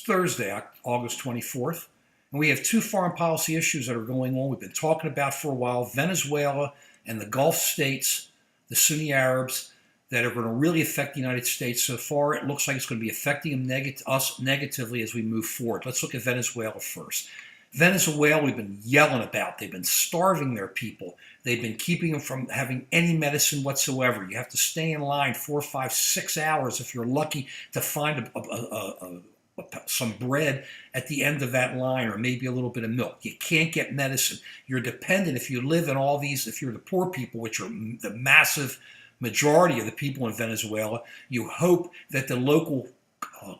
Thursday, August 24th, and we have two foreign policy issues that are going on. We've been talking about for a while: Venezuela and the Gulf states, the Sunni Arabs, that are going to really affect the United States. So far, it looks like it's going to be affecting us negatively as we move forward. Let's look at Venezuela first. Venezuela, we've been yelling about. They've been starving their people. They've been keeping them from having any medicine whatsoever. You have to stay in line 4, 5, 6 hours if you're lucky to find some bread at the end of that line, or maybe a little bit of milk. You can't get medicine. You're dependent, if you live in all these, if you're the poor people, which are the massive majority of the people in Venezuela, you hope that the local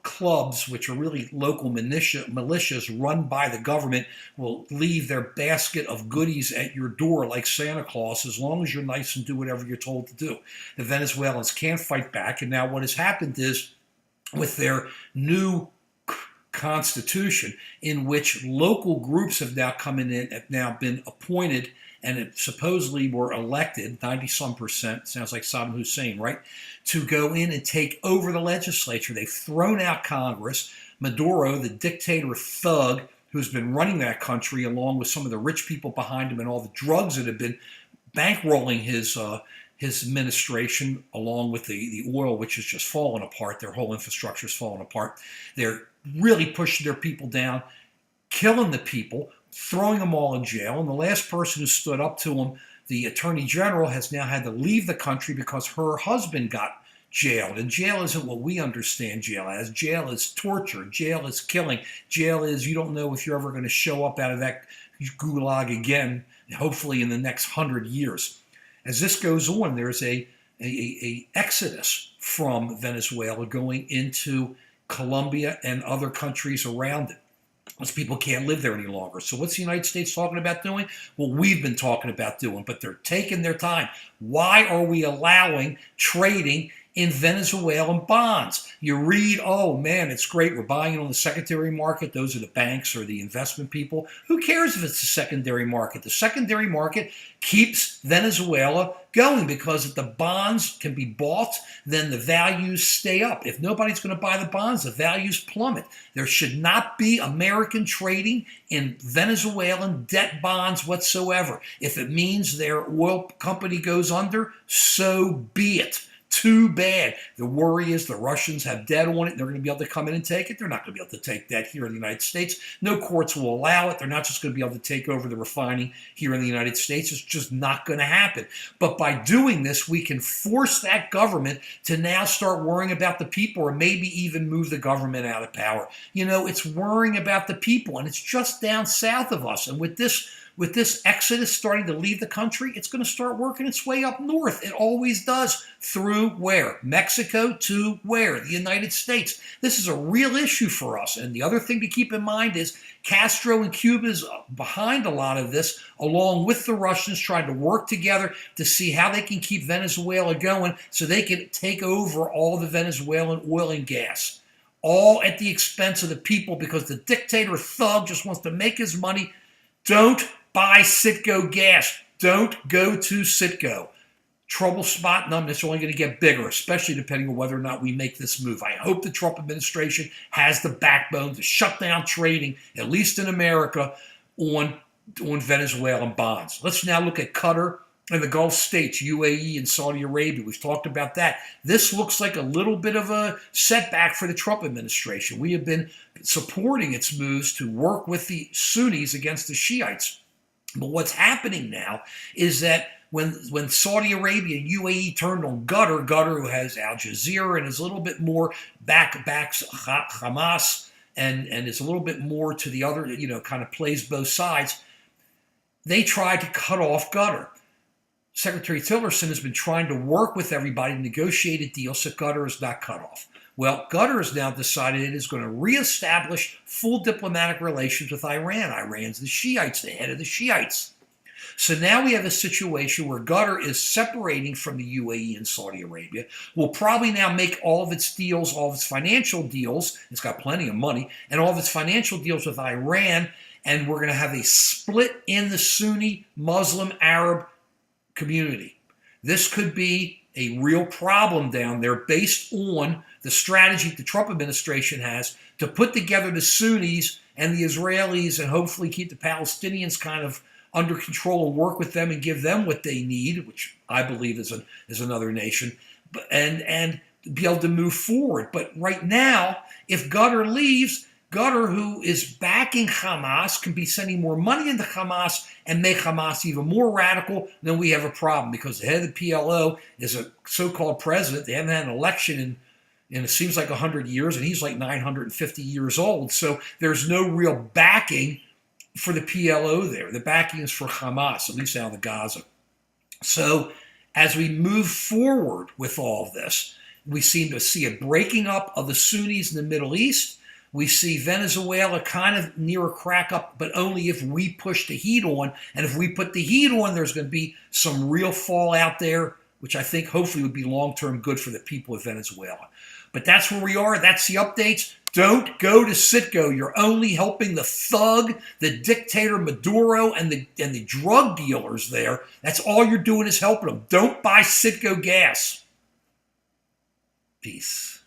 clubs, which are really local militias run by the government, will leave their basket of goodies at your door like Santa Claus, as long as you're nice and do whatever you're told to do. The Venezuelans can't fight back, and now what has happened is, with their new constitution, in which local groups have now come in, have now been appointed, and it supposedly were elected, 90-some%, sounds like Saddam Hussein, right, to go in and take over the legislature. They've thrown out Congress. Maduro, the dictator thug who's been running that country, along with some of the rich people behind him and all the drugs that have been bankrolling his administration, along with the oil, which has just fallen apart. Their whole infrastructure is falling apart. They're really pushing their people down, killing the people, throwing them all in jail. And the last person who stood up to him, the attorney general, has now had to leave the country because her husband got jailed. And jail isn't what we understand jail as. Jail is torture. Jail is killing. Jail is, you don't know if you're ever going to show up out of that gulag again, hopefully in the next 100 years. As this goes on, there's a exodus from Venezuela going into Colombia and other countries around it. Those people can't live there any longer. So what's the United States talking about doing? Well, we've been talking about doing, but they're taking their time. Why are we allowing trading in Venezuelan bonds? You read, oh man, it's great, we're buying it on the secondary market. Those are the banks or the investment people. Who cares if it's the secondary market? The secondary market keeps Venezuela going, because if the bonds can be bought, then the values stay up. If nobody's going to buy the bonds, the values plummet. There should not be American trading in Venezuelan debt bonds whatsoever. If it means their oil company goes under, so be it. Too bad. The worry is the Russians have debt on it. They're going to be able to come in and take it. They're not going to be able to take that here in the United States. No courts will allow it. They're not just going to be able to take over the refining here in the United States. It's just not going to happen. But by doing this, we can force that government to now start worrying about the people, or maybe even move the government out of power. You know, it's worrying about the people, and it's just down south of us. And with this exodus starting to leave the country, it's going to start working its way up north. It always does. Through where? Mexico to where? The United States. This is a real issue for us. And the other thing to keep in mind is Castro and Cuba is behind a lot of this, along with the Russians, trying to work together to see how they can keep Venezuela going so they can take over all the Venezuelan oil and gas. All at the expense of the people, because the dictator thug just wants to make his money. Don't buy Citgo gas. Don't go to Citgo. Trouble spot number, it's only going to get bigger, especially depending on whether or not we make this move. I hope the Trump administration has the backbone to shut down trading, at least in America, on Venezuelan bonds. Let's now look at Qatar and the Gulf states, UAE and Saudi Arabia. We've talked about that. This looks like a little bit of a setback for the Trump administration. We have been supporting its moves to work with the Sunnis against the Shiites. But what's happening now is that when Saudi Arabia and UAE turned on Qatar, who has Al Jazeera and is a little bit more backs Hamas and is a little bit more to the other, kind of plays both sides, they tried to cut off Qatar. Secretary Tillerson has been trying to work with everybody to negotiate a deal so Qatar is not cut off. Well, Qatar has now decided it is going to reestablish full diplomatic relations with Iran. Iran's the Shiites, the head of the Shiites. So now we have a situation where Qatar is separating from the UAE and Saudi Arabia. Will probably now make all of its deals, all of its financial deals, it's got plenty of money, and all of its financial deals with Iran, and we're going to have a split in the Sunni Muslim Arab community. This could be a real problem down there based on the strategy the Trump administration has to put together the Sunnis and the Israelis and hopefully keep the Palestinians kind of under control and work with them and give them what they need, which I believe is another nation, and be able to move forward. But right now, if Qatar leaves, Qatar, who is backing Hamas, can be sending more money into Hamas and make Hamas even more radical. Then we have a problem because the head of the PLO is a so-called president. They haven't had an election in it seems like 100 years, and he's like 950 years old. So there's no real backing for the PLO there. The backing is for Hamas, at least out of Gaza. So as we move forward with all of this, we seem to see a breaking up of the Sunnis in the Middle East. We see Venezuela kind of near a crack up, but only if we push the heat on. And if we put the heat on, there's going to be some real fallout there, which I think hopefully would be long-term good for the people of Venezuela. But that's where we are. That's the updates. Don't go to Citgo. You're only helping the thug, the dictator Maduro, and the drug dealers there. That's all you're doing is helping them. Don't buy Citgo gas. Peace.